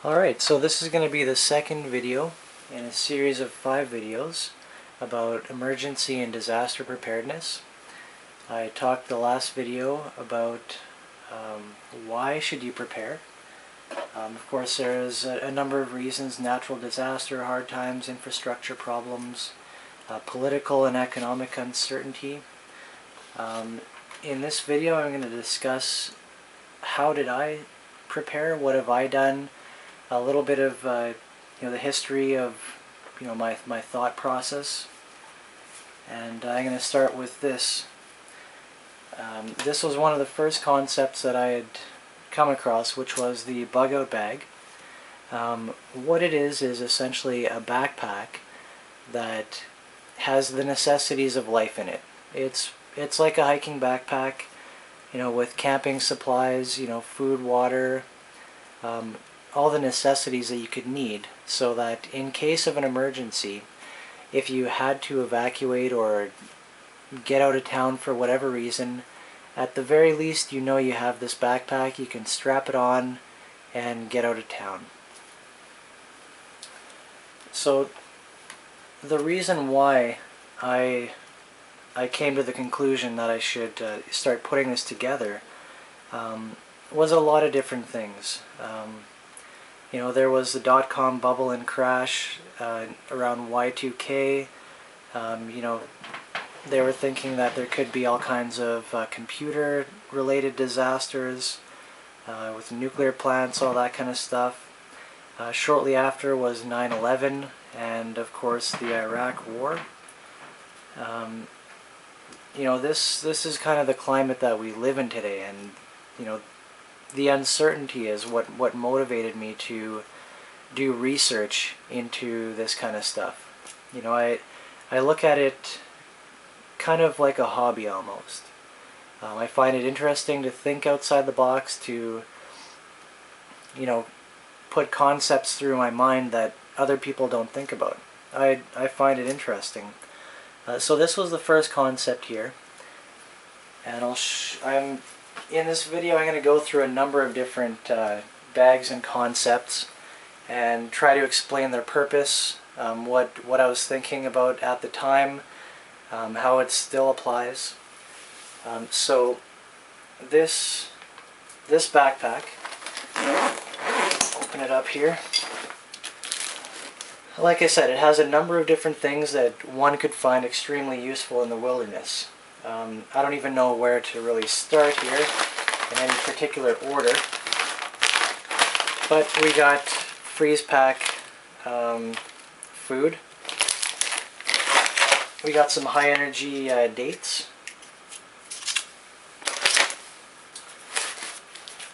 Alright, so this is going to be the second video in a series of 5 videos about emergency and disaster preparedness. I talked the last video about why should you prepare. Of course, there's a number of reasons: natural disaster, hard times, infrastructure problems, political and economic uncertainty. In this video I'm going to discuss how did I prepare, what have I done, a little bit of the history of my thought process, and I'm going to start with this. This was one of the first concepts that I had come across, which was the bug-out bag. What it is essentially a backpack that has the necessities of life in it. It's like a hiking backpack, with camping supplies, food, water, all the necessities that you could need, so that in case of an emergency, if you had to evacuate or get out of town for whatever reason, at the very least you have this backpack, you can strap it on and get out of town. So the reason why I came to the conclusion that I should start putting this together was a lot of different things. There was the dot-com bubble and crash around Y2K. They were thinking that there could be all kinds of computer-related disasters with nuclear plants, all that kind of stuff. Shortly after was 9/11 and, of course, the Iraq War. This is kind of the climate that we live in today, and the uncertainty is what motivated me to do research into this kind of stuff. I look at it kind of like a hobby almost. I find it interesting to think outside the box, to put concepts through my mind that other people don't think about. I find it interesting. So this was the first concept here, and in this video I'm going to go through a number of different bags and concepts and try to explain their purpose, what I was thinking about at the time, how it still applies. So this backpack, open it up here. Like I said, it has a number of different things that one could find extremely useful in the wilderness. I don't even know where to really start here in any particular order, but we got freeze pack food. We got some high energy dates,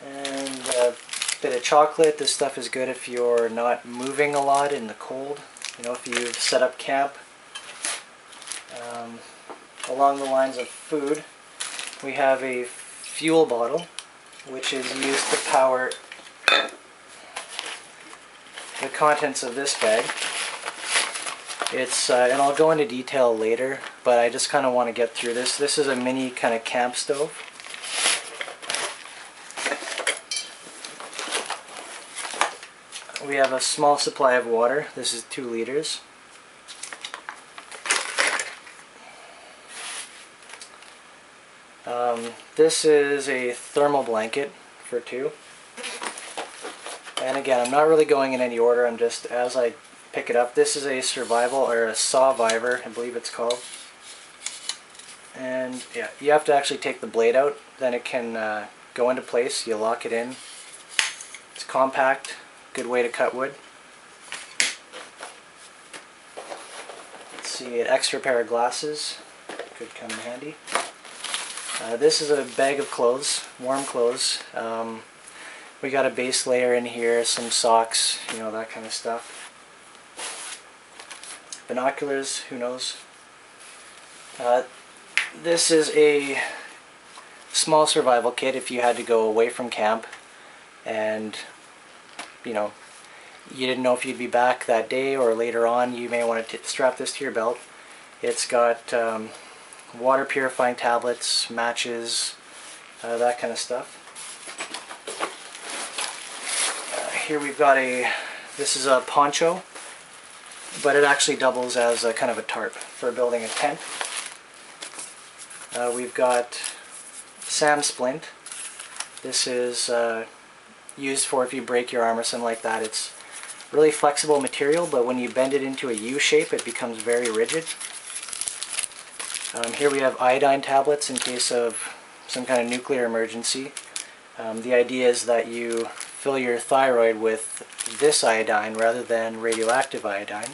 and a bit of chocolate. This stuff is good if you're not moving a lot in the cold, if you've set up camp. Along the lines of food, we have a fuel bottle, which is used to power the contents of this bag. And I'll go into detail later, but I just kind of want to get through this. This is a mini kind of camp stove. We have a small supply of water. This is 2 liters. This is a thermal blanket for 2. And again, I'm not really going in any order, I'm just, as I pick it up, this is a survival, or a Sawviver, I believe it's called. And yeah, you have to actually take the blade out, then it can go into place. You lock it in. It's compact, good way to cut wood. Let's see, an extra pair of glasses could come in handy. This is a bag of clothes, warm clothes. We got a base layer in here, some socks, that kind of stuff. Binoculars, who knows. This is a small survival kit if you had to go away from camp and you didn't know if you'd be back that day or later on. You may want to strap this to your belt. It's got water purifying tablets, matches, that kind of stuff. here we've got this is a poncho, but it actually doubles as a kind of a tarp for building a tent. We've got Sam splint. This is used for if you break your arm or something like that. It's really flexible material, but when you bend it into a U shape, it becomes very rigid. Here we have iodine tablets in case of some kind of nuclear emergency. The idea is that you fill your thyroid with this iodine rather than radioactive iodine.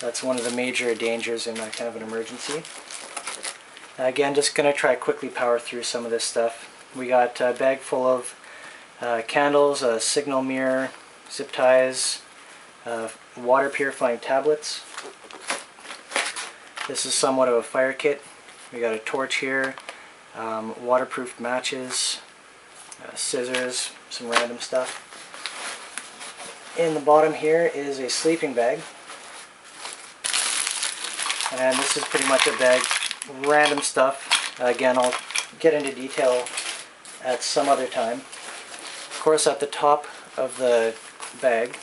That's one of the major dangers in that kind of an emergency. Again, just going to try quickly power through some of this stuff. We got a bag full of candles, a signal mirror, zip ties, water purifying tablets. This is somewhat of a fire kit. We got a torch here, waterproof matches, scissors, some random stuff. In the bottom here is a sleeping bag. And this is pretty much a bag, random stuff. Again, I'll get into detail at some other time. Of course, at the top of the bag,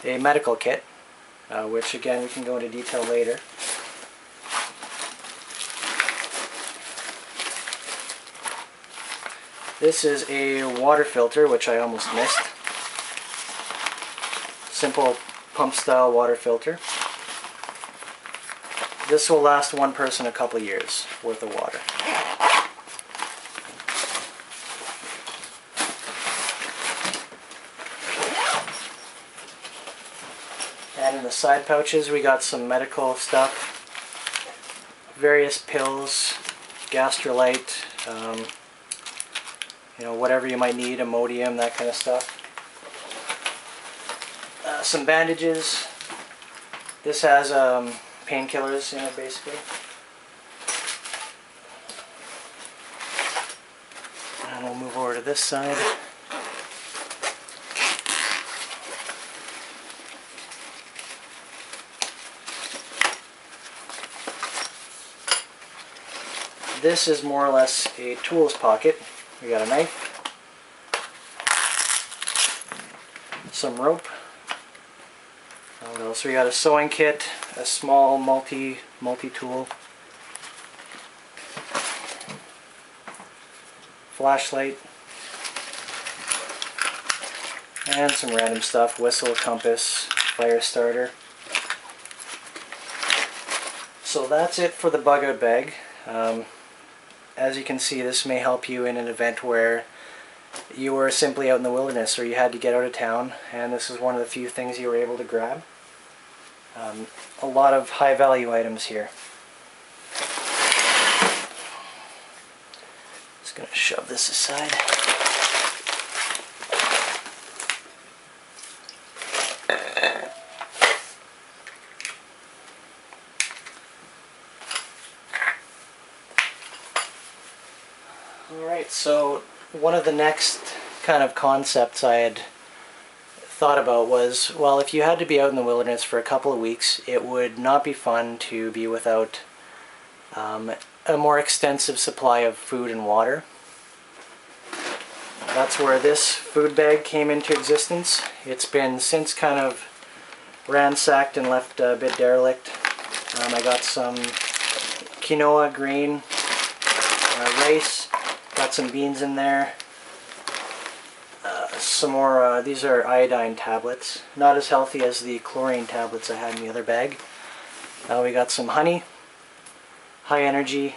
a medical kit, which again we can go into detail later. This is a water filter, which I almost missed. Simple pump style water filter. This will last one person a couple years worth of water. And in the side pouches we got some medical stuff, various pills, Gastrolyte, whatever you might need, Imodium, that kind of stuff. Some bandages. This has painkillers in it basically. And we'll move over to this side. This is more or less a tools pocket. We got a knife, some rope. So we got a sewing kit, a small multi-tool, flashlight, and some random stuff, whistle, compass, fire starter. So that's it for the bug out bag. As you can see, this may help you in an event where you were simply out in the wilderness or you had to get out of town, and this is one of the few things you were able to grab. A lot of high value items here. Just going to shove this aside. Alright, so one of the next kind of concepts I had thought about was, well, if you had to be out in the wilderness for a couple of weeks, it would not be fun to be without a more extensive supply of food and water. That's where this food bag came into existence. It's been since kind of ransacked and left a bit derelict. I got some quinoa, grain, rice, got some beans in there. Some more, these are iodine tablets. Not as healthy as the chlorine tablets I had in the other bag. We got some honey, high energy,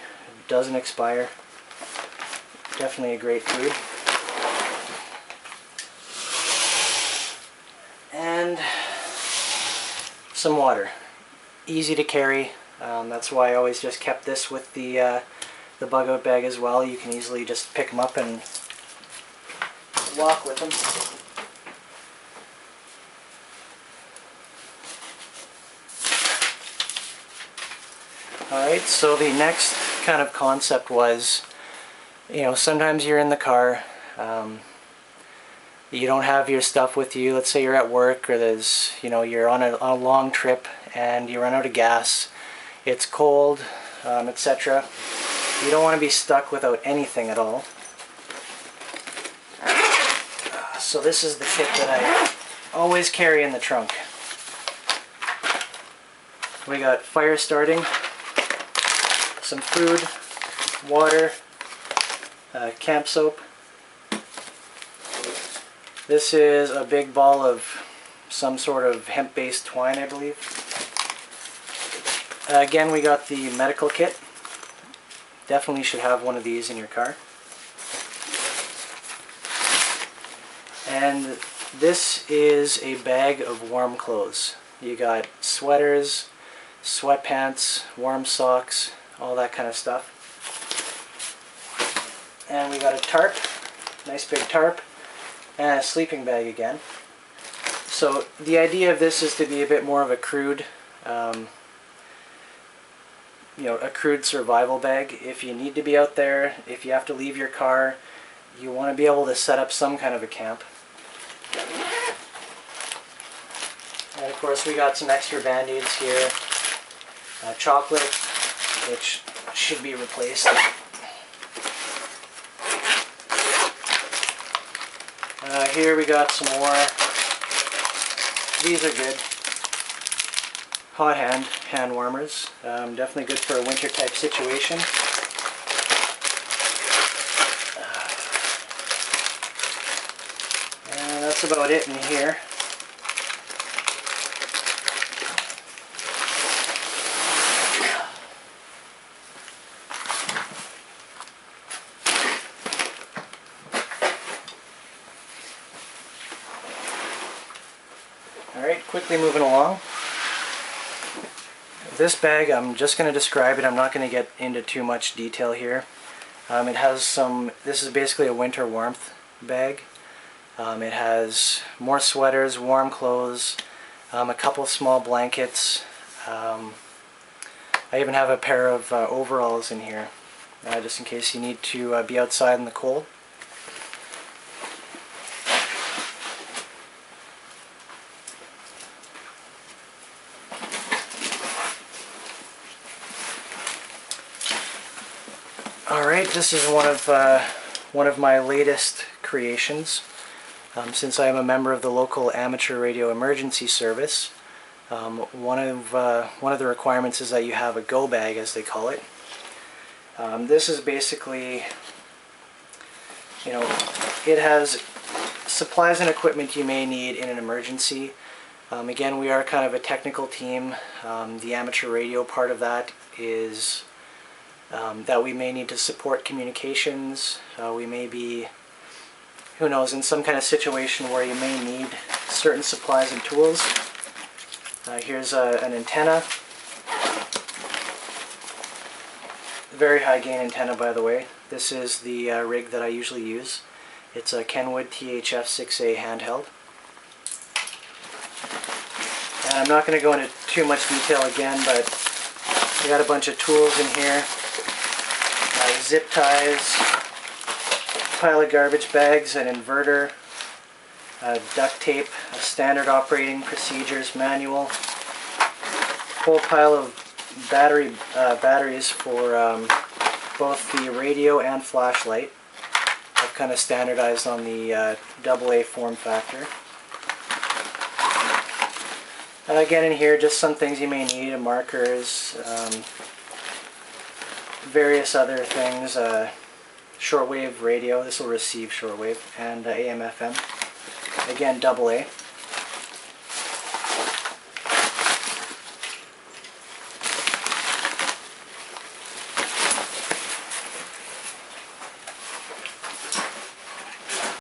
doesn't expire. Definitely a great food. And some water. Easy to carry. That's why I always just kept this with the bug out bag as well. You can easily just pick them up and walk with them. Alright, so the next kind of concept was, sometimes you're in the car, you don't have your stuff with you. Let's say you're at work, or there's, you're on a long trip and you run out of gas, it's cold, etc. You don't want to be stuck without anything at all. So this is the kit that I always carry in the trunk. We got fire starting, some food, water, camp soap. This is a big ball of some sort of hemp-based twine, I believe. Again, we got the medical kit. Definitely should have one of these in your car. And this is a bag of warm clothes. You got sweaters, sweatpants, warm socks, all that kind of stuff. And we got a tarp, nice big tarp, and a sleeping bag again. So the idea of this is to be a bit more of a crude, a crude survival bag. If you need to be out there, if you have to leave your car, you want to be able to set up some kind of a camp. And of course we got some extra band-aids here. Chocolate, which should be replaced. Here we got some more. These are good. Hot hand warmers. Definitely good for a winter type situation. And that's about it in here. Alright, quickly moving along. This bag, I'm just going to describe it. I'm not going to get into too much detail here. It has some, this is basically a winter warmth bag. It has more sweaters, warm clothes, a couple small blankets. I even have a pair of overalls in here, just in case you need to be outside in the cold. Alright, this is one of my latest creations. Since I am a member of the local amateur radio emergency service, one of the requirements is that you have a go bag, as they call it. This is basically, it has supplies and equipment you may need in an emergency. Again, we are kind of a technical team. The amateur radio part of that is that we may need to support communications. We may be, who knows, in some kind of situation where you may need certain supplies and tools. Here's an antenna. Very high gain antenna, by the way. This is the rig that I usually use. It's a Kenwood THF-6A handheld. And I'm not going to go into too much detail again, but we got a bunch of tools in here. Zip ties, pile of garbage bags, an inverter, duct tape, a standard operating procedures manual, whole pile of batteries for both the radio and flashlight. I've kind of standardized on the AA form factor. Again, in here, just some things you may need: markers, various other things, shortwave radio. This will receive shortwave, and AM/FM. Again, AA.